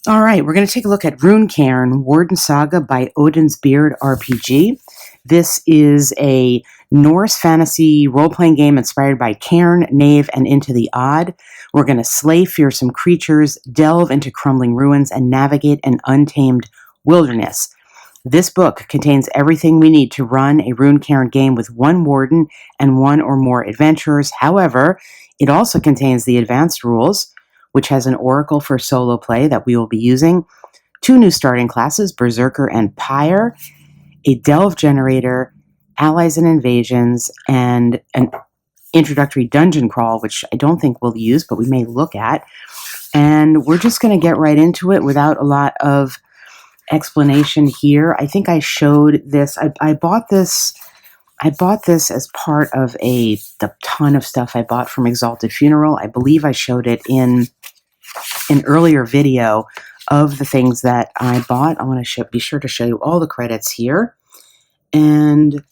All right, we're going to take a look at Runecairn Wardensaga by Odin's Beard RPG. This is a Norse fantasy role-playing game inspired by Cairn, Knave, and Into the Odd. We're going to slay fearsome creatures, delve into crumbling ruins, and navigate an untamed wilderness. This book contains everything we need to run a Runecairn game with one warden and one or more adventurers. However, it also contains the advanced rules, which has an oracle for solo play that we will be using, 2 new starting classes, Berserker and Pyre, a delve generator, allies and invasions, and an introductory dungeon crawl, which I don't think we'll use, but we may look at. And we're just going to get right into it without a lot of explanation here. I think I showed this. I bought this as part of the ton of stuff I bought from Exalted Funeral. I believe I showed it in an earlier video of the things that I bought. I want to be sure to show you all the credits here. And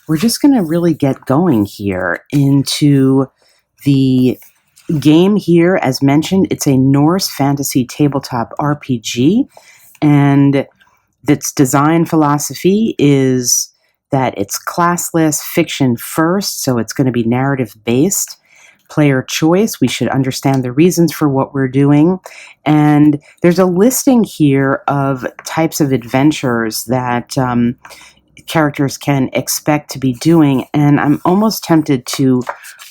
we're just going to really get going here into the game here. As mentioned, it's a Norse fantasy tabletop RPG. And its design philosophy is that it's classless, fiction first, so it's going to be narrative based. Player choice, we should understand the reasons for what we're doing. And there's a listing here of types of adventures that characters can expect to be doing, and I'm almost tempted to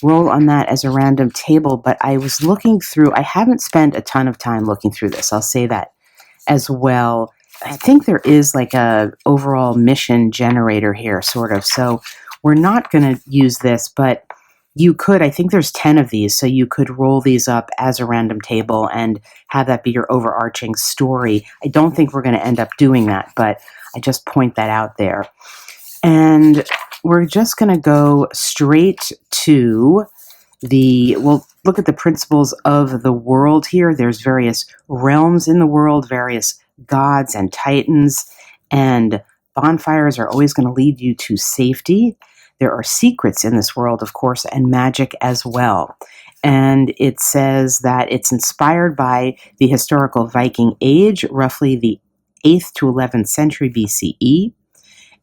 roll on that as a random table, but I was looking through, I haven't spent a ton of time looking through this, I'll say that as well. I think there is like a overall mission generator here, sort of, so we're not going to use this, but you could, I think there's 10 of these, so you could roll these up as a random table and have that be your overarching story. I don't think we're going to end up doing that, but I just point that out there. And we're just going to go straight to we'll look at the principles of the world here. There's various realms in the world, various gods and titans, and bonfires are always going to lead you to safety. There are secrets in this world, of course, and magic as well. And it says that it's inspired by the historical Viking Age, roughly the 8th to 11th century BCE.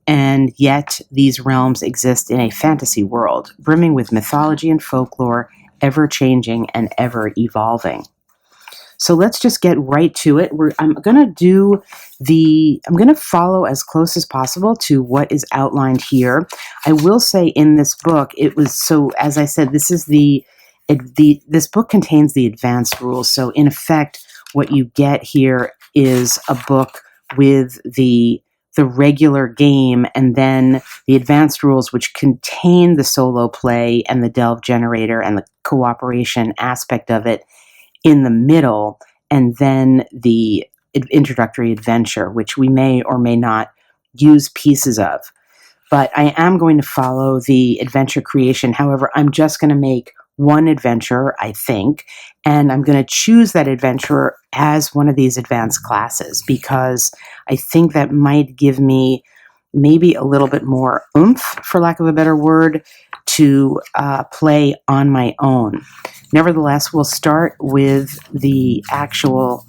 And yet these realms exist in a fantasy world, brimming with mythology and folklore, ever-changing and ever-evolving. So let's just get right to it. I'm going to follow as close as possible to what is outlined here. I will say in this book, as I said, this book contains the advanced rules. So in effect, what you get here is a book with the regular game and then the advanced rules, which contain the solo play and the delve generator and the cooperation aspect of it in the middle, and then the introductory adventure, which we may or may not use pieces of. But I am going to follow the adventure creation. However, I'm just going to make one adventurer, I think, and I'm going to choose that adventurer as one of these advanced classes because I think that might give me maybe a little bit more oomph, for lack of a better word, to play on my own. Nevertheless, we'll start with the actual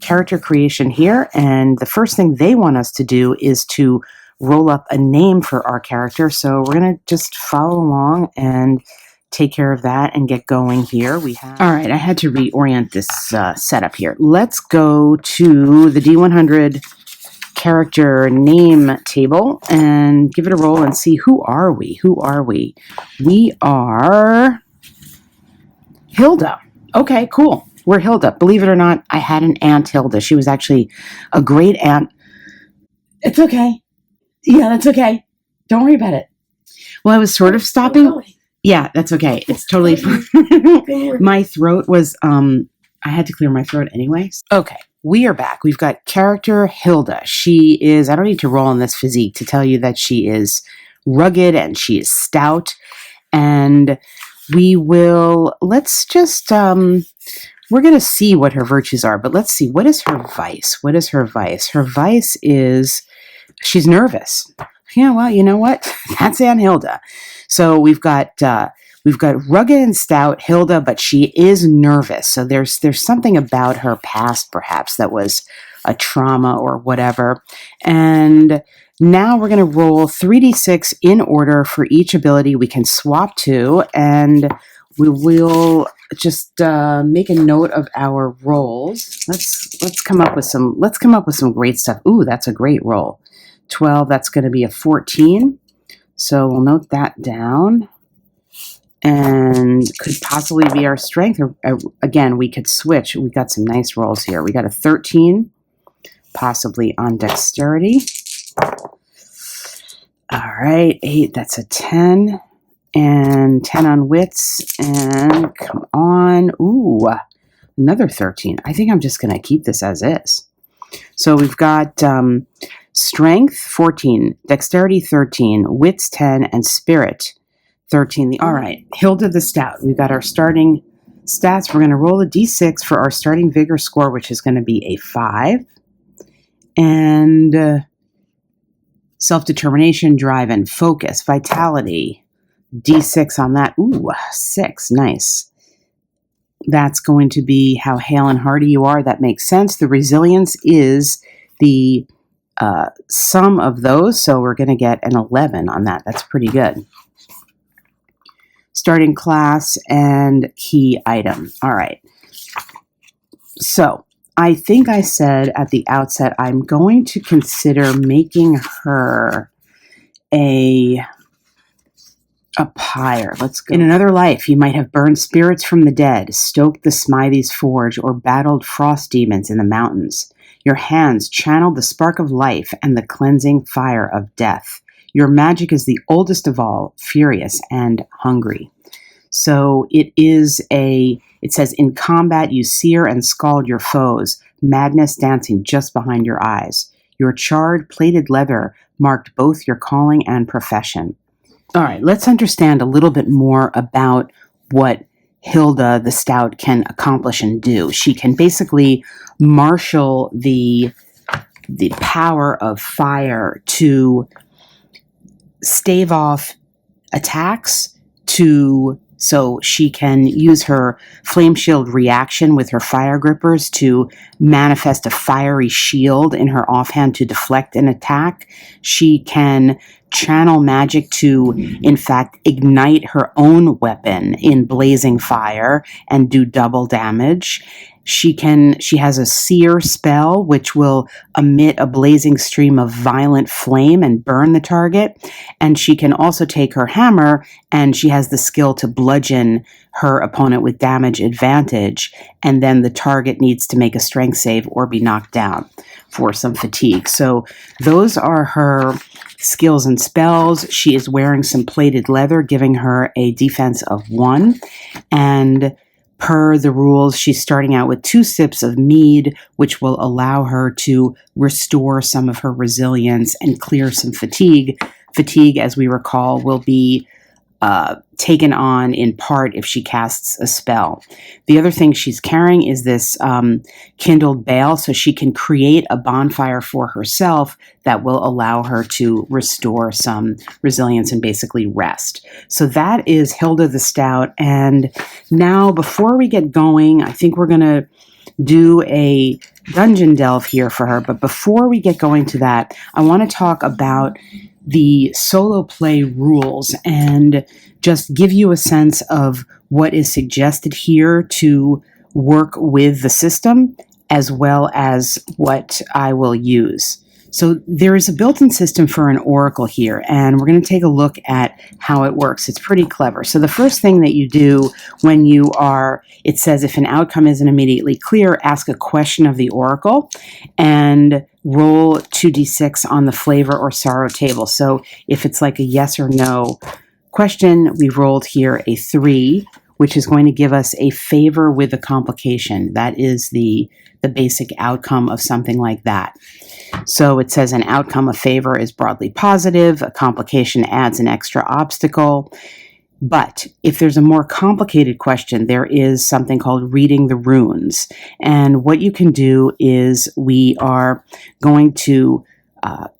character creation here, and the first thing they want us to do is to roll up a name for our character, so we're going to just follow along and take care of that and get going here. All right, I had to reorient this setup here. Let's go to the D100 character name table and give it a roll and see who are we? We are Hilda. Okay, cool. We're Hilda. Believe it or not, I had an aunt Hilda. She was actually a great aunt. It's okay. Yeah, that's okay. Don't worry about it. Well, I was sort of stopping. Yeah, that's okay. It's totally fine. My throat was, I had to clear my throat anyways. Okay, we are back. We've got character Hilda. She is, I don't need to roll on this physique to tell you that she is rugged and she is stout. And let's just, we're going to see what her virtues are, but let's see, what is her vice? Her vice is, she's nervous. Yeah, well, you know what? That's Aunt Hilda. So we've got We've got rugged and stout Hilda, but she is nervous. So there's something about her past, perhaps, that was a trauma or whatever. And now we're going to roll 3d6 in order for each ability we can swap to, and we will just make a note of our rolls. Let's come up with some great stuff. Ooh, that's a great roll. 12. That's going to be a 14. So we'll note that down. And could possibly be our strength. Or, again, we could switch. We got some nice rolls here. We got a 13, possibly on dexterity. All right, 8. That's a 10, and 10 on wits. And come on, ooh, another 13. I think I'm just going to keep this as is. So we've got strength 14, dexterity 13, wits 10, and spirit 13. All right, Hilda the Stout. We've got our starting stats. We're going to roll a d6 for our starting vigor score, which is going to be a 5. And self-determination, drive, and focus. Vitality, d6 on that. Ooh, 6. Nice. That's going to be how hale and hearty you are. That makes sense. The resilience is the sum of those, so we're going to get an 11 on that. That's pretty good. Starting class and key item. All right. So I think I said at the outset I'm going to consider making her a pyre. Let's go. In another life, you might have burned spirits from the dead, stoked the smithy's forge, or battled frost demons in the mountains. Your hands channeled the spark of life and the cleansing fire of death. Your magic is the oldest of all, furious and hungry. So it says, in combat you sear and scald your foes, madness dancing just behind your eyes. Your charred, plated leather marked both your calling and profession. All right, let's understand a little bit more about what Hilda the Stout can accomplish and do. She can basically marshal the power of fire to stave off attacks, so she can use her flame shield reaction with her fire grippers to manifest a fiery shield in her offhand to deflect an attack. She can channel magic to, in fact, ignite her own weapon in blazing fire and do double damage. She has a sear spell, which will emit a blazing stream of violent flame and burn the target. And she can also take her hammer, and she has the skill to bludgeon her opponent with damage advantage. And then the target needs to make a strength save or be knocked down for some fatigue. So those are her skills and spells. She is wearing some plated leather, giving her a defense of 1. And per the rules, she's starting out with 2 sips of mead, which will allow her to restore some of her resilience and clear some fatigue. Fatigue, as we recall, will be taken on in part if she casts a spell. The other thing she's carrying is this kindled bale, so she can create a bonfire for herself that will allow her to restore some resilience and basically rest. So that is Hilda the Stout. And now, before we get going, I think we're going to do a dungeon delve here for her. But before we get going to that, I want to talk about the solo play rules and just give you a sense of what is suggested here to work with the system, as well as what I will use. So there is a built-in system for an oracle here, and we're going to take a look at how it works. It's pretty clever. So the first thing that you do when it says if an outcome isn't immediately clear, ask a question of the oracle and roll 2d6 on the flavor or sorrow table. So if it's like a yes or no question, we rolled here a 3, which is going to give us a favor with a complication. That is the basic outcome of something like that. So it says an outcome of favor is broadly positive. A complication adds an extra obstacle. But if there's a more complicated question, there is something called reading the runes. And what you can do is we are going to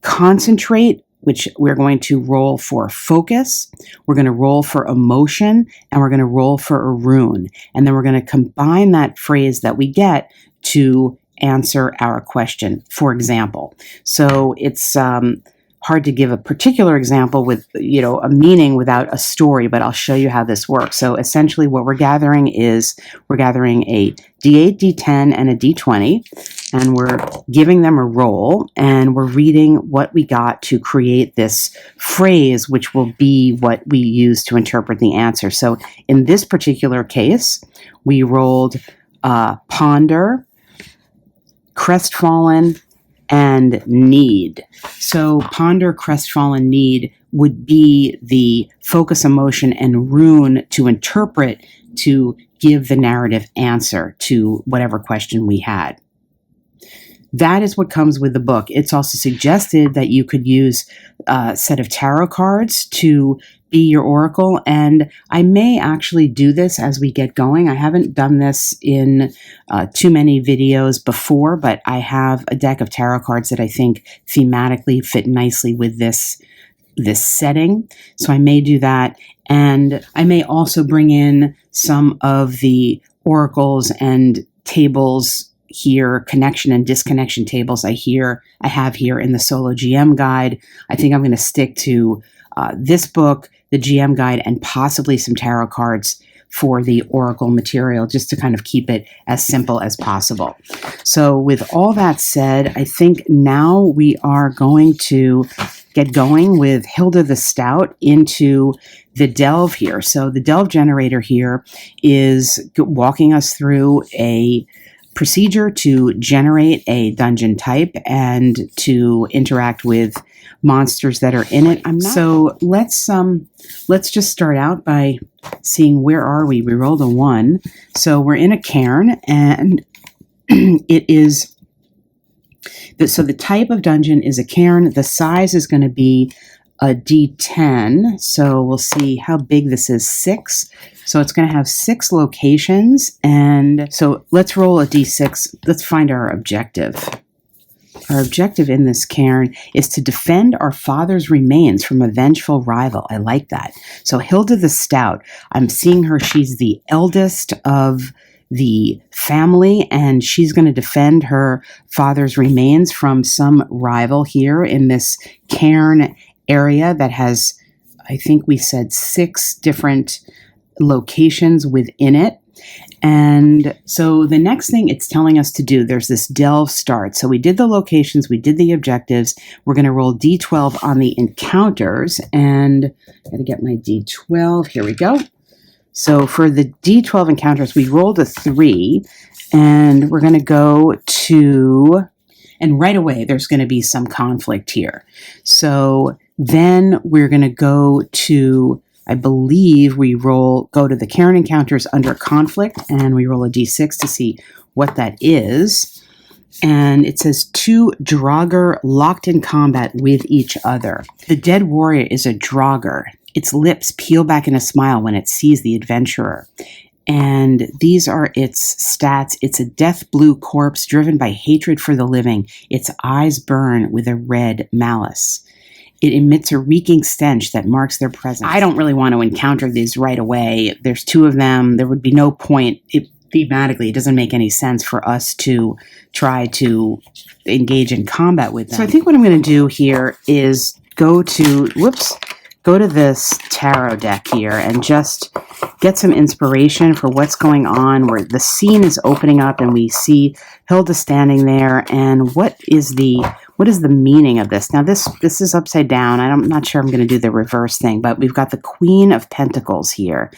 concentrate which we're going to roll for focus, we're going to roll for emotion, and we're going to roll for a rune. And then we're going to combine that phrase that we get to answer our question, for example. So it's hard to give a particular example with, a meaning without a story, but I'll show you how this works. So essentially what we're gathering is we're gathering a D8, D10, and a D20, and we're giving them a roll, and we're reading what we got to create this phrase, which will be what we use to interpret the answer. So in this particular case, we rolled ponder, crestfallen, and need. So ponder, crestfallen, need would be the focus, emotion, and rune to interpret to give the narrative answer to whatever question we had. That is what comes with the book. It's also suggested that you could use a set of tarot cards to be your oracle, and I may actually do this as we get going. I haven't done this in too many videos before, but I have a deck of tarot cards that I think thematically fit nicely with this setting, so I may do that. And I may also bring in some of the oracles and tables here, connection and disconnection tables I have here in the solo GM guide. I think I'm going to stick to this book, the GM guide, and possibly some tarot cards for the oracle material, just to kind of keep it as simple as possible. So with all that said, I think now we are going to get going with Hilda the Stout into the delve here. So the delve generator here is walking us through a procedure to generate a dungeon type and to interact with monsters that are in it. So let's just start out by seeing where are we. We rolled a 1, so we're in a cairn, and it is so the type of dungeon is a cairn. The size is going to be a D10, so we'll see how big this is. 6. So it's going to have 6 locations, and so let's roll a D6. Let's find our objective. Our objective in this cairn is to defend our father's remains from a vengeful rival. I like that. So Hilda the Stout, I'm seeing her. She's the eldest of the family, and she's going to defend her father's remains from some rival here in this cairn area that has, I think we said, 6 different locations within it. And so the next thing it's telling us to do, there's this delve start. So we did the locations, we did the objectives. We're going to roll D12 on the encounters, and I'm going to get my D12. Here we go. So for the D12 encounters, we rolled a 3, and we're going to go to, and right away there's going to be some conflict here. So then we're going to go to, I believe we go to the cairn encounters under conflict, and we roll a D6 to see what that is. And it says 2 Draugr locked in combat with each other. The dead warrior is a Draugr. Its lips peel back in a smile when it sees the adventurer. And these are its stats. It's a death blue corpse driven by hatred for the living. Its eyes burn with a red malice. It emits a reeking stench that marks their presence. I don't really want to encounter these right away. There's 2 of them. There would be no point. Thematically, it doesn't make any sense for us to try to engage in combat with them. So I think what I'm going to do here is go to this tarot deck here and just get some inspiration for what's going on, where the scene is opening up and we see Hilda standing there, and what is the meaning of this? Now this is upside down. I'm not sure I'm going to do the reverse thing, but we've got the Queen of Pentacles here.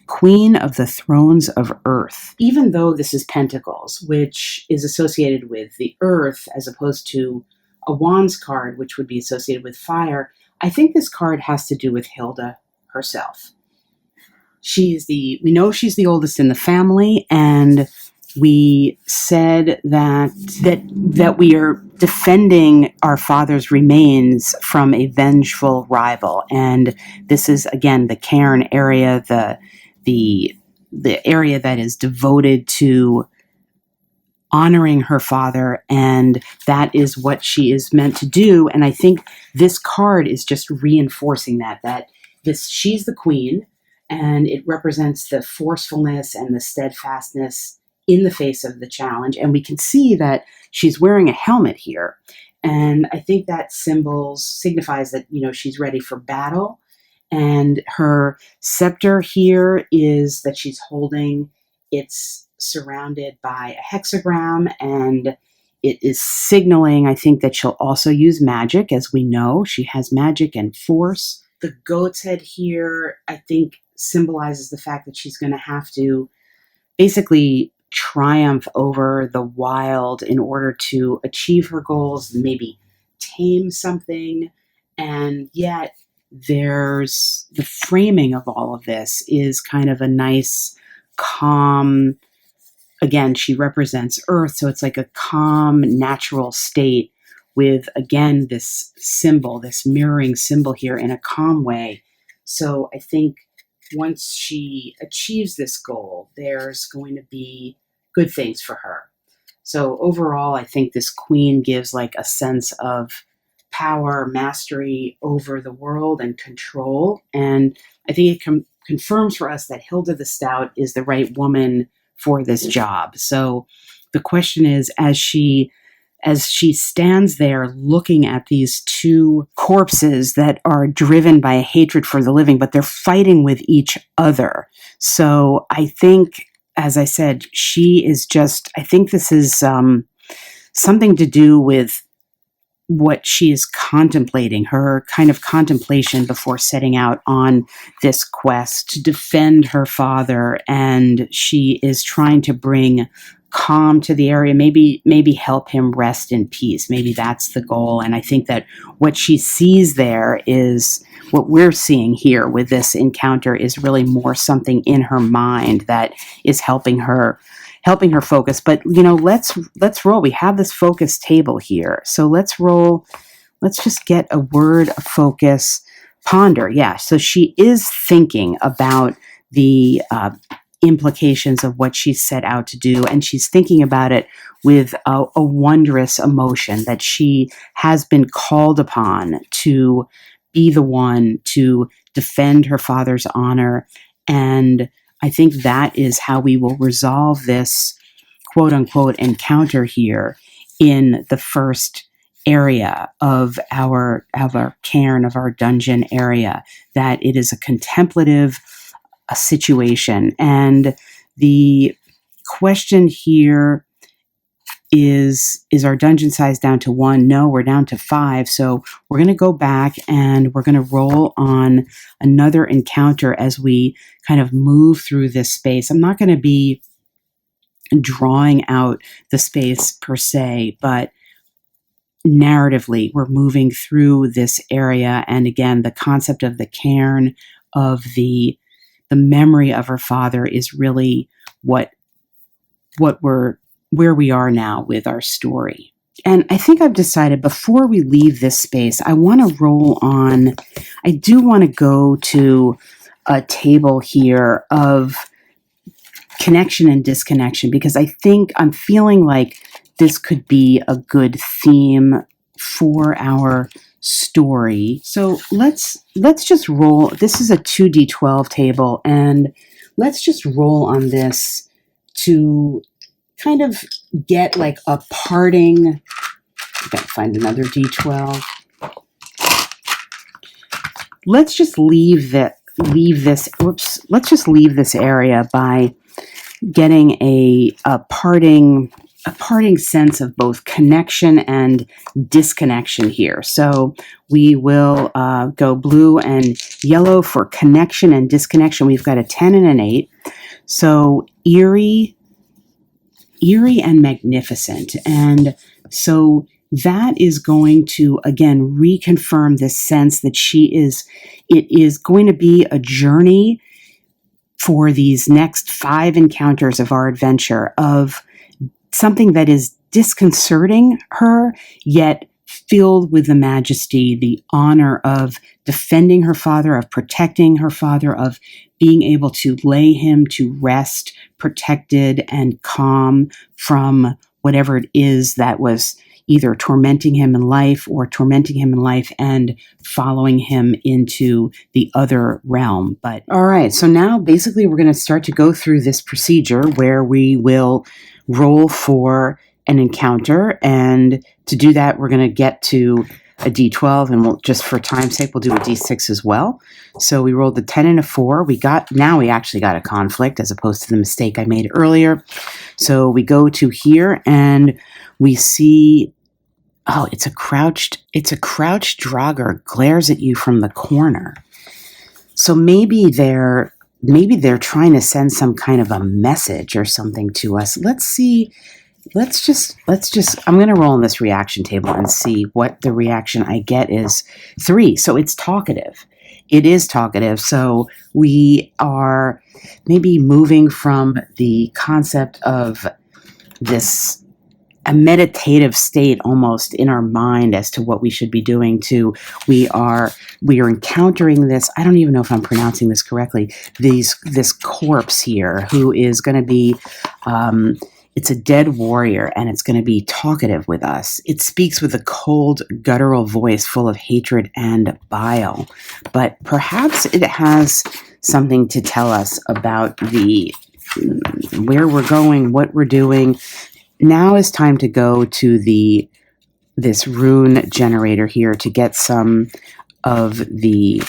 Queen of the Thrones of Earth. Even though this is Pentacles, which is associated with the earth as opposed to a Wands card, which would be associated with fire, I think this card has to do with Hilda herself. We know she's the oldest in the family, and we said that we are defending our father's remains from a vengeful rival. And this is, again, the cairn area, the area that is devoted to honoring her father, and that is what she is meant to do. And I think this card is just reinforcing that she's the queen, and it represents the forcefulness and the steadfastness in the face of the challenge. And we can see that she's wearing a helmet here. And I think that signifies that, she's ready for battle. And her scepter here is that she's holding. It's surrounded by a hexagram, and it is signaling, I think, that she'll also use magic. As we know, she has magic and force. The goat's head here, I think, symbolizes the fact that she's going to have to basically triumph over the wild in order to achieve her goals, maybe tame something. And yet there's the framing of all of this is kind of a nice, calm, again, she represents Earth, so it's like a calm, natural state with, again, this symbol, this mirroring symbol here in a calm way. So I think once she achieves this goal, there's going to be good things for her. So overall, I think this queen gives like a sense of power, mastery over the world, and control. And I think it confirms for us that Hilda the Stout is the right woman for this job. So the question is, as she stands there looking at these two corpses that are driven by a hatred for the living, but they're fighting with each other. So I think, as I said, I think this is something to do with what she is contemplating, her kind of contemplation before setting out on this quest to defend her father. And she is trying to bring calm to the area, maybe help him rest in peace. Maybe that's the goal. And I think that what she sees there is what we're seeing here with this encounter is really more something in her mind that is helping her focus. But let's roll. We have this focus table here, so let's roll. Let's just get a word of focus. Ponder. Yeah. So she is thinking about the implications of what she set out to do, and she's thinking about it with a wondrous emotion that she has been called upon to be the one to defend her father's honor. And I think that is how we will resolve this quote unquote encounter here in the first area of our cairn, of our dungeon area, that it is a contemplative situation. And the question here is our dungeon size down to 1? No, we're down to 5. So we're going to go back and we're going to roll on another encounter as we kind of move through this space. I'm not going to be drawing out the space per se, but narratively, we're moving through this area. And again, the concept of the cairn, of the memory of her father, is really where we are now with our story. And I think I've decided before we leave this space, I want to roll on. I do want to go to a table here of connection and disconnection, because I think I'm feeling like this could be a good theme for our story. So let's just roll. This is a 2d12 table, and let's just roll on this to kind of get like a parting. I gotta find another d12. Let's just leave this. Let's just leave this area by getting a parting sense of both connection and disconnection here. So we will go blue and yellow for connection and disconnection. We've got a 10 and an 8. So eerie and magnificent. And so that is going to, again, reconfirm this sense that it is going to be a journey for these next 5 encounters of our adventure, of something that is disconcerting her, yet filled with the majesty, the honor of defending her father, of protecting her father, of being able to lay him to rest, protected and calm from whatever it is that was either tormenting him in life or tormenting him in life and following him into the other realm. But all right, so now basically we're going to start to go through this procedure where we will roll for an encounter, and to do that we're going to get to a d12, and we'll, just for time's sake, we'll do a d6 as well. So we rolled a 10 and a 4. Now we actually got a conflict as opposed to the mistake I made earlier. So we go to here and we see, oh, it's a crouched Draugr glares at you from the corner. So maybe they're trying to send some kind of a message or something to us. Let's see. Let's just, I'm going to roll on this reaction table and see what the reaction I get is. 3. So it's talkative. It is talkative. So we are maybe moving from the concept of this a meditative state almost in our mind as to what we should be doing to we are encountering this, I don't even know if I'm pronouncing this correctly, this corpse here who is going to be it's a dead warrior, and it's going to be talkative with us. It speaks with a cold, guttural voice full of hatred and bile. But perhaps it has something to tell us about where we're going, what we're doing. Now is time to go to this rune generator here to get some of the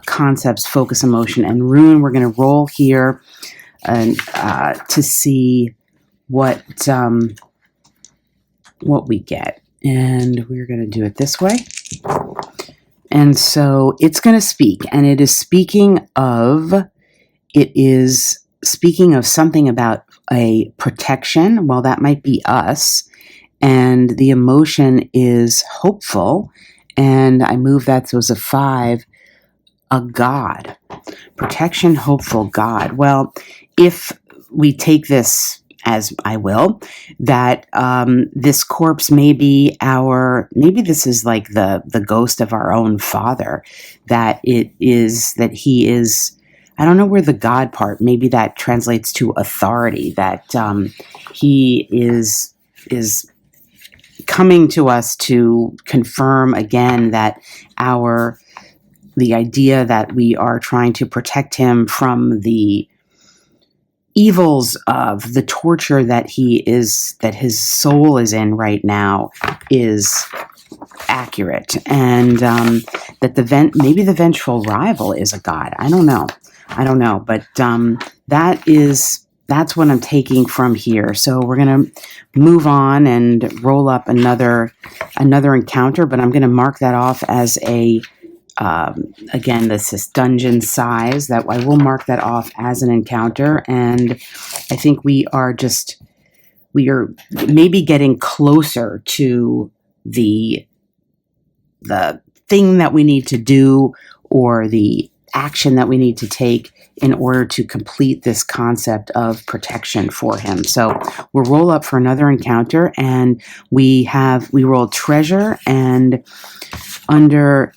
concepts, focus, emotion, and rune. We're going to roll here and to see what we get, and we're going to do it this way. And so it's going to speak, and it is speaking of something about a protection. Well, that might be us, and the emotion is hopeful, and I move that, so it's a 5, a god. Protection, hopeful, god. Well, if we take this, as I will, that this corpse maybe this is like the ghost of our own father, that he is, I don't know where the God part, maybe that translates to authority, that he is coming to us to confirm again that the idea that we are trying to protect him from the evils of the torture that his soul is in right now is accurate, and that maybe the vengeful rival is a god. I don't know, but that's what I'm taking from here. So we're gonna move on and roll up another encounter, but I'm gonna mark that off as a again, this is dungeon size, that I will mark that off as an encounter, and I think we are maybe getting closer to the thing that we need to do, or the action that we need to take in order to complete this concept of protection for him. So we'll roll up for another encounter, and we rolled treasure, and under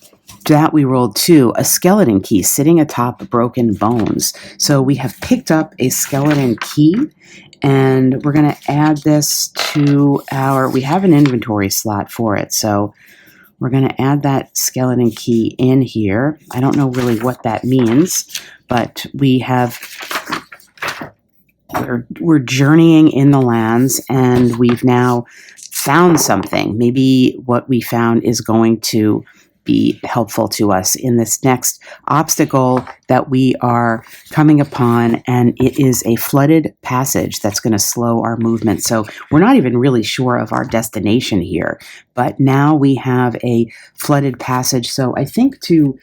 that we rolled 2, a skeleton key sitting atop broken bones. So we have picked up a skeleton key, and we're going to add this to we have an inventory slot for it. So we're going to add that skeleton key in here. I don't know really what that means, but we're journeying in the lands, and we've now found something. Maybe what we found is going to be helpful to us in this next obstacle that we are coming upon, and it is a flooded passage that's going to slow our movement. So we're not even really sure of our destination here, but now we have a flooded passage. So I think to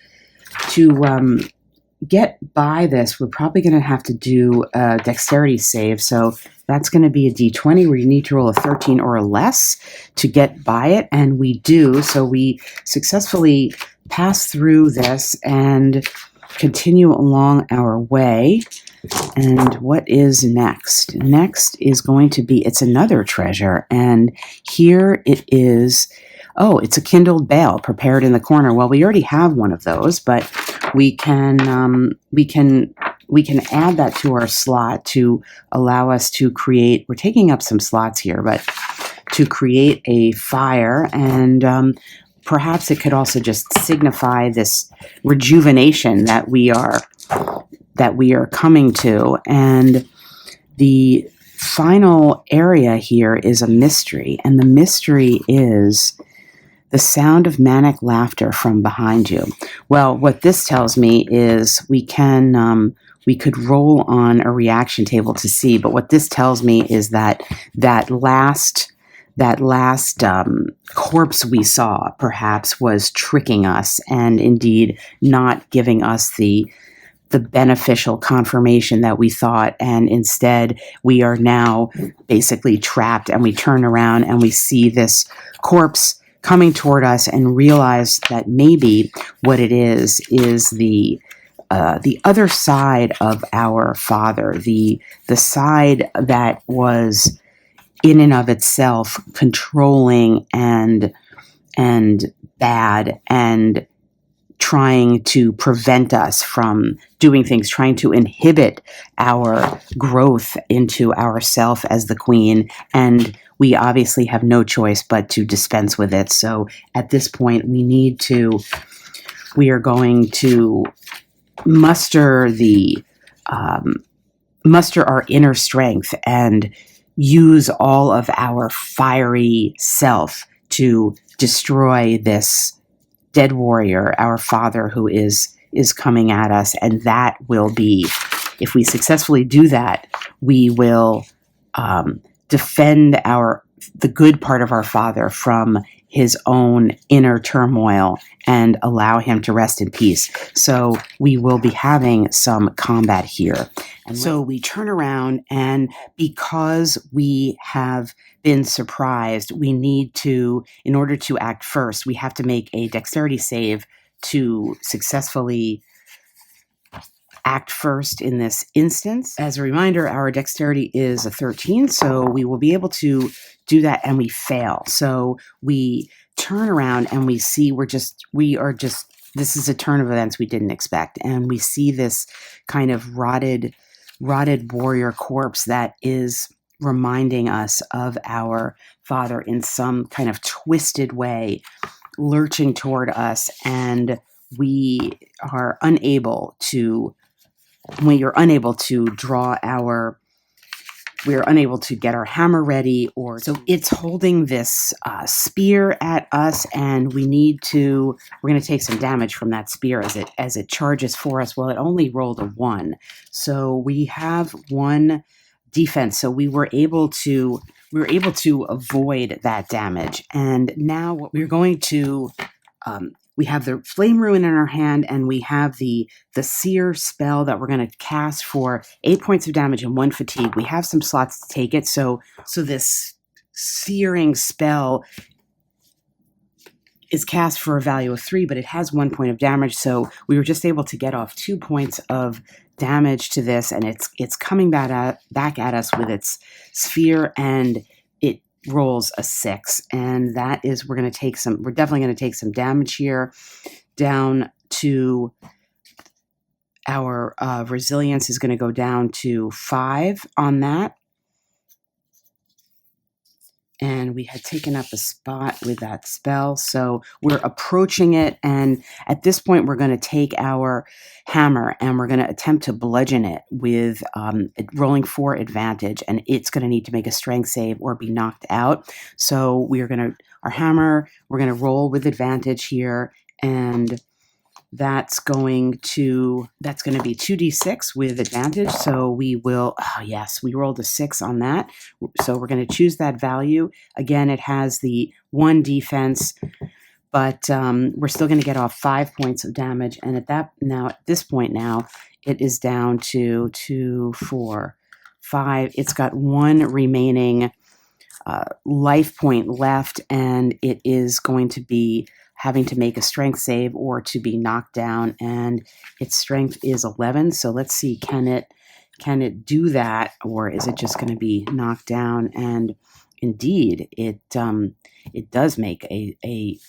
get by this, we're probably going to have to do a dexterity save. So that's going to be a d20 where you need to roll a 13 or less to get by it, and we do. So we successfully pass through this and continue along our way. And what is next? Next is going to be, it's another treasure, and here it is. Oh, it's a kindled bale prepared in the corner. Well, we already have one of those, but we can we can add that to our slot to allow us to create, we're taking up some slots here, but to create a fire, and perhaps it could also just signify this rejuvenation that we are coming to. And the final area here is a mystery, and the mystery is the sound of manic laughter from behind you. Well, what this tells me is we could roll on a reaction table to see, but what this tells me is that that last corpse we saw perhaps was tricking us, and indeed not giving us the beneficial confirmation that we thought, and instead we are now basically trapped, and we turn around and we see this corpse coming toward us and realize that maybe what it is the other side of our father, the side that was in and of itself controlling and bad, and trying to prevent us from doing things, trying to inhibit our growth into ourself as the queen. And we obviously have no choice but to dispense with it. So at this point, we are going to muster our inner strength and use all of our fiery self to destroy this dead warrior, our father, who is coming at us. And that will be, if we successfully do that, we will defend the good part of our father from his own inner turmoil and allow him to rest in peace. So we will be having some combat here. And so we turn around, and because we have been surprised, we need to, in order to act first, we have to make a dexterity save to successfully act first in this instance. As a reminder, our dexterity is a 13, so we will be able to do that, and we fail. So we turn around and we see this is a turn of events we didn't expect, and we see this kind of rotted warrior corpse that is reminding us of our father in some kind of twisted way, lurching toward us, and we are unable to get our hammer ready, so it's holding this spear at us, and we're going to take some damage from that spear as it charges for us. Well, it only rolled a 1, so we have 1 defense, so we were able to avoid that damage. And now what we're going to we have the flame ruin in our hand, and we have the seer spell that we're going to cast for 8 points of damage and 1 fatigue. We have some slots to take it, so this searing spell is cast for a value of 3, but it has 1 point of damage. So we were just able to get off 2 points of damage to this, and it's coming back at us with its sphere, and it rolls a 6, and that is we're definitely going to take some damage here. Down to our resilience is going to go down to 5 on that. And we had taken up a spot with that spell, so we're approaching it, and at this point we're going to take our hammer and we're going to attempt to bludgeon it with rolling for advantage, and it's going to need to make a strength save or be knocked out. So we're going to roll with advantage here, and that's going to be 2d6 with advantage. So we rolled a 6 on that. So we're going to choose that value. Again, it has the 1 defense, but we're still going to get off 5 points of damage. And at this point now, it is down to 2, 4, 5. It's got 1 remaining life point left, and it is going to be having to make a strength save or to be knocked down, and its strength is 11. So let's see, can it do that, or is it just going to be knocked down? And indeed, it does make a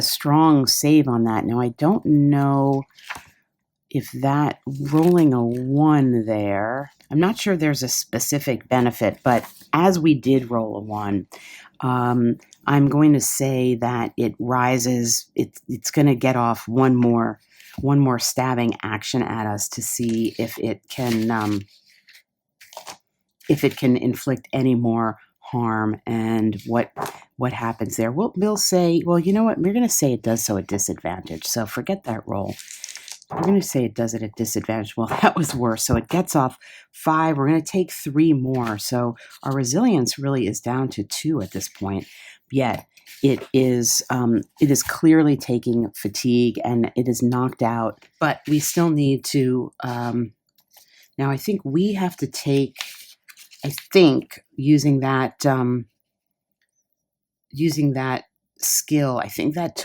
strong save on that. Now, I don't know if that rolling a 1 there, I'm not sure there's a specific benefit, but as we did roll a 1, I'm going to say that it rises. It's going to get off one more stabbing action at us to see if it can inflict any more harm, and what happens there. We'll say, well, you know what? We're going to say it does so at disadvantage. So forget that roll. We're going to say it does it at disadvantage. Well, that was worse. So it gets off 5. We're going to take 3 more. So our resilience really is down to 2 at this point. Yet it is clearly taking fatigue and it is knocked out. But we still need to. Now I think we have to take. I think using that skill. I think that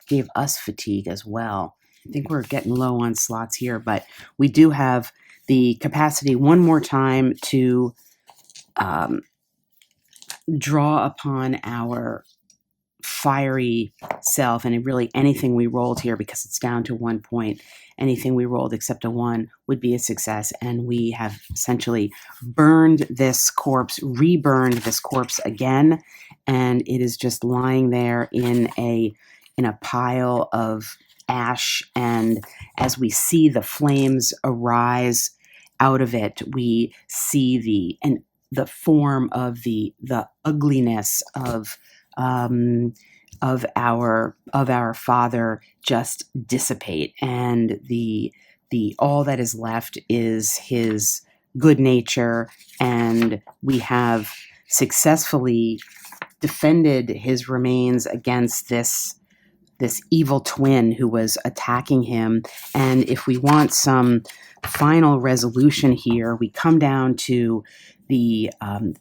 gave us fatigue as well. I think we're getting low on slots here, but we do have the capacity one more time to draw upon our fiery self, and really anything we rolled here, because it's down to 1 point, anything we rolled except a 1 would be a success, and we have essentially reburned this corpse again, and it is just lying there in a pile of ash. And as we see the flames arise out of it, we see the form of the ugliness of our father just dissipate, and the all that is left is his good nature, and we have successfully defended his remains against this evil twin who was attacking him. And if we want some final resolution here, we come down to the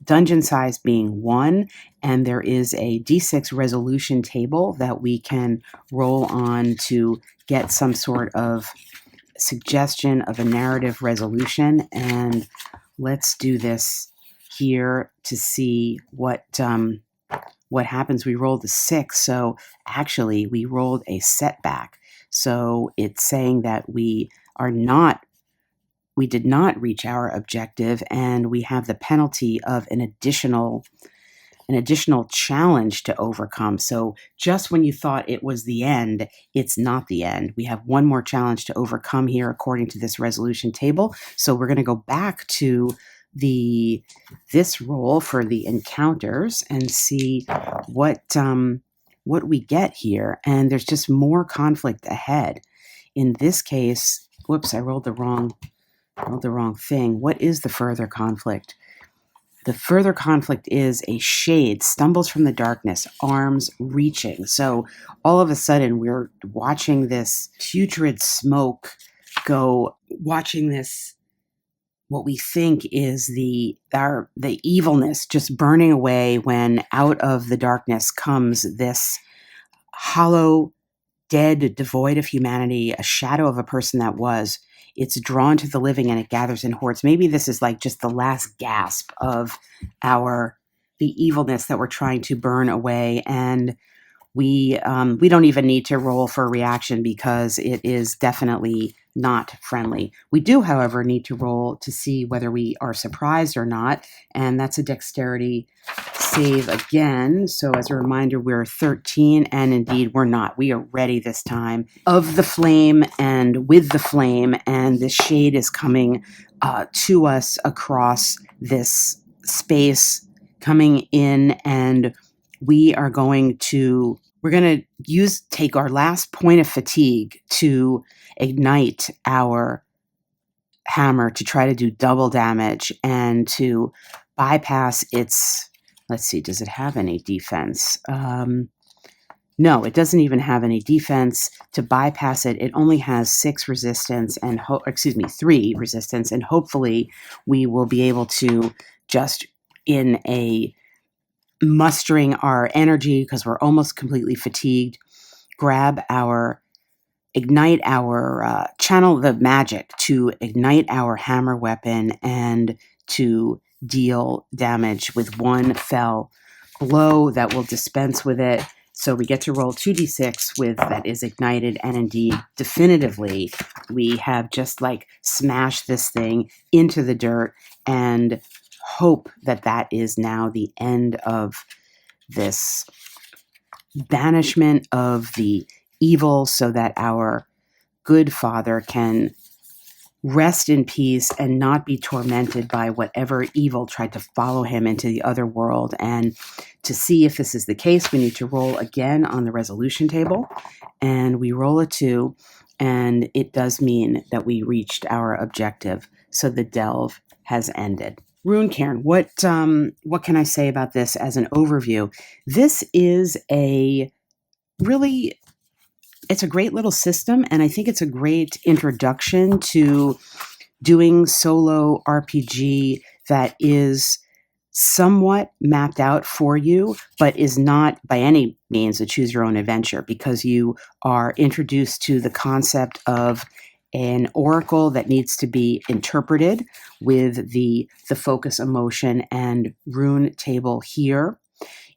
dungeon size being 1, and there is a D6 resolution table that we can roll on to get some sort of suggestion of a narrative resolution. And let's do this here to see what happens. We rolled a 6, so actually we rolled a setback. So it's saying that we did not reach our objective, and we have the penalty of an additional challenge to overcome. So just when you thought it was the end, it's not the end. We have one more challenge to overcome here according to this resolution table. So we're going to go back to this roll for the encounters and see what we get here. And there's just more conflict ahead. In this case, whoops, I rolled the wrong thing. What is the further conflict? The further conflict is a shade stumbles from the darkness, arms reaching. So all of a sudden we're watching this putrid smoke go, watching this, what we think is the evilness just burning away, when out of the darkness comes this hollow, dead, devoid of humanity, a shadow of a person that was. It's drawn to the living and it gathers in hordes. Maybe this is like just the last gasp of the evilness that we're trying to burn away. And we don't even need to roll for a reaction because it is definitely not friendly. We do, however, need to roll to see whether we are surprised or not. And that's a dexterity save again. So as a reminder, we're 13, and indeed we're not. We are ready this time. Of the flame and with the flame, and this shade is coming to us across this space, coming in, and we're going to take our last point of fatigue to ignite our hammer to try to do double damage and to bypass its, let's see, does it have any defense? No, it doesn't even have any defense. To bypass it, it only has 6 resistance and 3 resistance, and hopefully we will be able to, just in a mustering our energy because we're almost completely fatigued, channel the magic to ignite our hammer weapon and to deal damage with one fell blow that will dispense with it. So we get to roll 2d6 with that is ignited, and indeed, definitively, we have just like smashed this thing into the dirt and hope that that is now the end of this banishment of the evil so that our good father can rest in peace and not be tormented by whatever evil tried to follow him into the other world. And to see if this is the case, we need to roll again on the resolution table. And we roll a 2, and it does mean that we reached our objective. So the delve has ended. Runecairn, what can I say about this as an overview? This is it's a great little system, and I think it's a great introduction to doing solo RPG that is somewhat mapped out for you, but is not by any means a choose your own adventure, because you are introduced to the concept of an oracle that needs to be interpreted with the focus, emotion, and rune table here.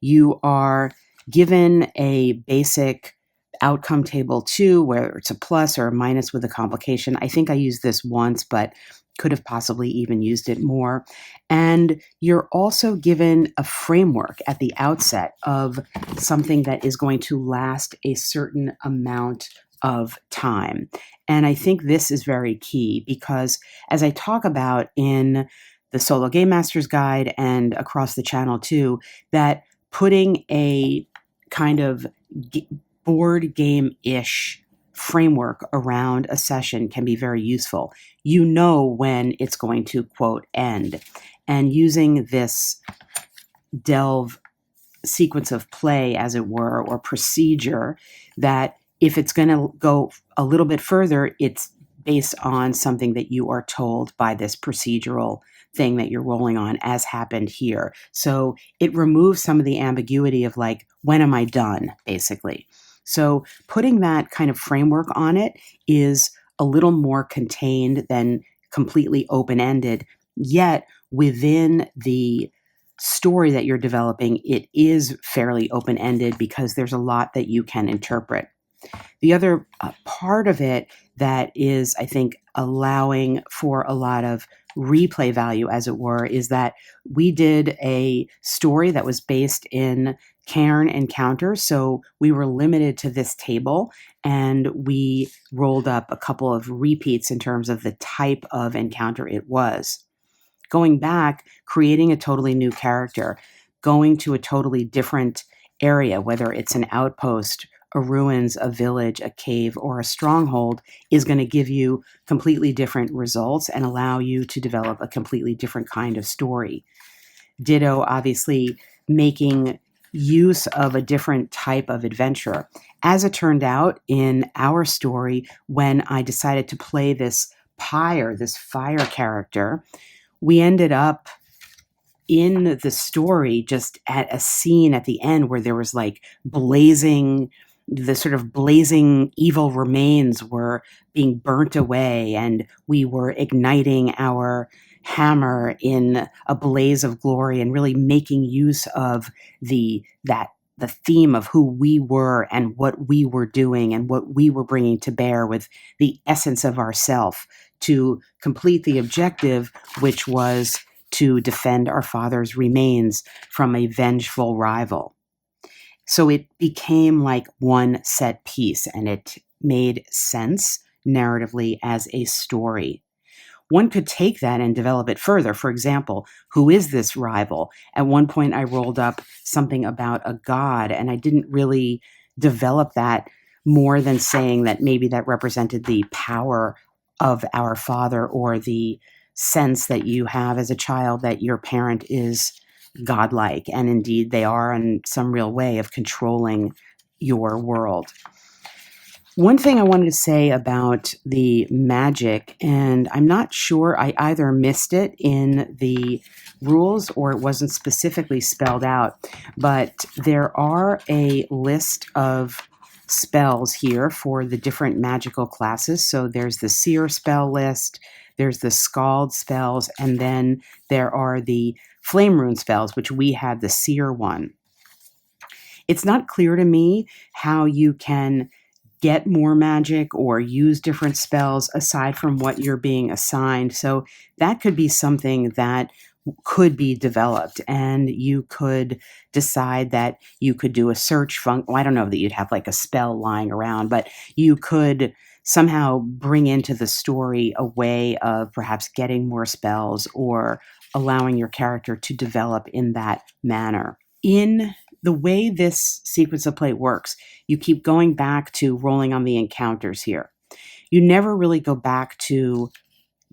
You are given a basic outcome table too, where it's a plus or a minus with a complication. I think I used this once, but could have possibly even used it more. And you're also given a framework at the outset of something that is going to last a certain amount of time. And I think this is very key because, as I talk about in the Solo Game Master's Guide and across the channel too, that putting a kind of board game-ish framework around a session can be very useful. You know when it's going to, quote, end. And using this delve sequence of play, as it were, or procedure, that if it's going to go a little bit further, it's based on something that you are told by this procedural thing that you're rolling on, as happened here. So it removes some of the ambiguity of like, when am I done, basically. So putting that kind of framework on it is a little more contained than completely open-ended, yet within the story that you're developing, it is fairly open-ended because there's a lot that you can interpret. The other part of it that is, I think, allowing for a lot of replay value, as it were, is that we did a story that was based in Cairn encounters. So we were limited to this table, and we rolled up a couple of repeats in terms of the type of encounter it was. Going back, creating a totally new character, going to a totally different area, whether it's an outpost, a ruins, a village, a cave, or a stronghold, is going to give you completely different results and allow you to develop a completely different kind of story. Ditto, obviously, making use of a different type of adventure. As it turned out in our story, when I decided to play this pyre, this fire character, we ended up in the story just at a scene at the end where there was like the sort of blazing evil remains were being burnt away, and we were igniting our hammer in a blaze of glory and really making use of the theme of who we were and what we were doing and what we were bringing to bear with the essence of ourself to complete the objective, which was to defend our father's remains from a vengeful rival. So it became like one set piece, and it made sense narratively as a story. One could take that and develop it further. For example, who is this rival? At one point, I rolled up something about a god, and I didn't really develop that more than saying that maybe that represented the power of our father, or the sense that you have as a child that your parent is godlike, and indeed they are in some real way of controlling your world. One thing I wanted to say about the magic, and I'm not sure, I either missed it in the rules or it wasn't specifically spelled out, but there are a list of spells here for the different magical classes. So there's the seer spell list, there's the scald spells, and then there are the flame rune spells, which we had the seer one. It's not clear to me how you can get more magic or use different spells aside from what you're being assigned. So that could be something that could be developed, and you could decide that you could do a search function. Well, I don't know that you'd have like a spell lying around, but you could somehow bring into the story a way of perhaps getting more spells or allowing your character to develop in that manner. In the way this sequence of play works, you keep going back to rolling on the encounters here. You never really go back to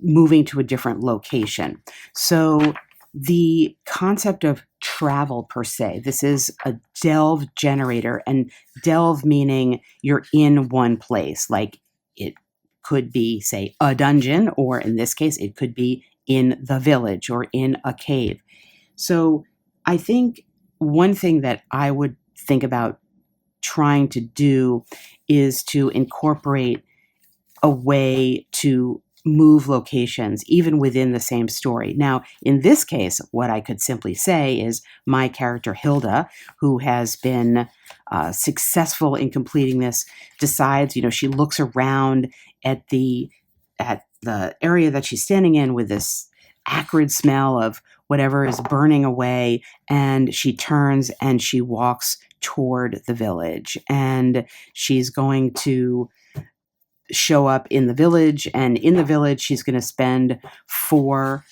moving to a different location. So the concept of travel per se, this is a delve generator, and delve meaning you're in one place. Like it could be, say, a dungeon, or in this case, it could be in the village or in a cave. So I think one thing that I would think about trying to do is to incorporate a way to move locations even within the same story. Now, in this case, what I could simply say is my character Hilda, who has been successful in completing this, decides, she looks around at the area that she's standing in with this acrid smell of whatever is burning away, and she turns and she walks toward the village, and she's going to show up in the village, and in the village she's going to spend 4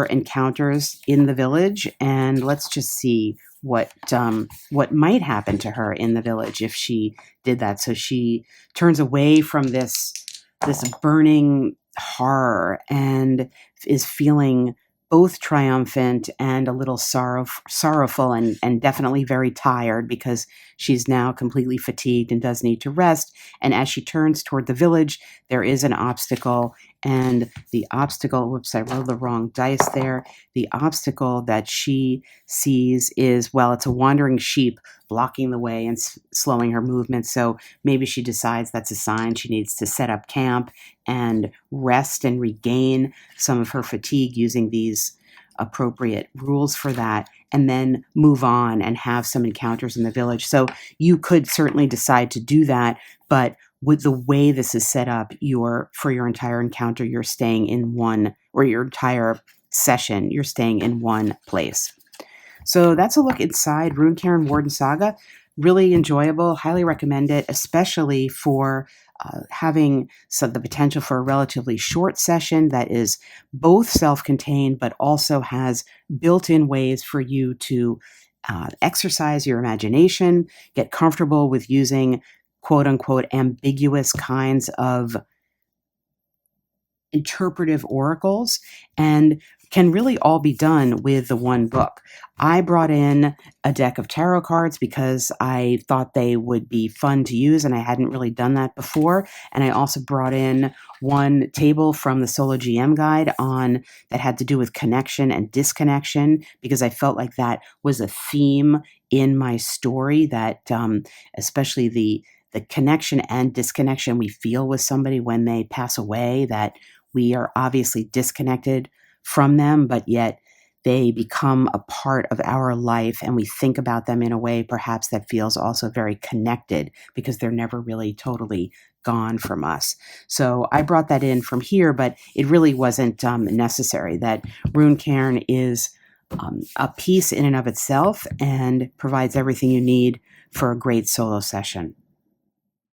encounters in the village, and let's just see what might happen to her in the village if she did that. So she turns away from this burning horror and is feeling both triumphant and a little sorrowful, and definitely very tired because she's now completely fatigued and does need to rest. And as she turns toward the village, there is an obstacle, and the obstacle, whoops, I rolled the wrong dice there. The obstacle that she sees is, well, it's a wandering sheep blocking the way and slowing her movement. So maybe she decides that's a sign she needs to set up camp and rest and regain some of her fatigue using these appropriate rules for that, and then move on and have some encounters in the village. So you could certainly decide to do that, but with the way this is set up, for your entire encounter, you're staying in one, or your entire session, you're staying in one place. So that's a look inside Runecairn Wardensaga. Really enjoyable, highly recommend it, especially for having the potential for a relatively short session that is both self-contained but also has built-in ways for you to exercise your imagination, get comfortable with using quote-unquote ambiguous kinds of interpretive oracles, and can really all be done with the one book. I brought in a deck of tarot cards because I thought they would be fun to use, and I hadn't really done that before. And I also brought in one table from the Solo GM guide that had to do with connection and disconnection, because I felt like that was a theme in my story, that especially the connection and disconnection we feel with somebody when they pass away, that we are obviously disconnected from them, but yet they become a part of our life, and we think about them in a way perhaps that feels also very connected because they're never really totally gone from us. So I brought that in from here, but it really wasn't necessary. That Runecairn is a piece in and of itself and provides everything you need for a great solo session.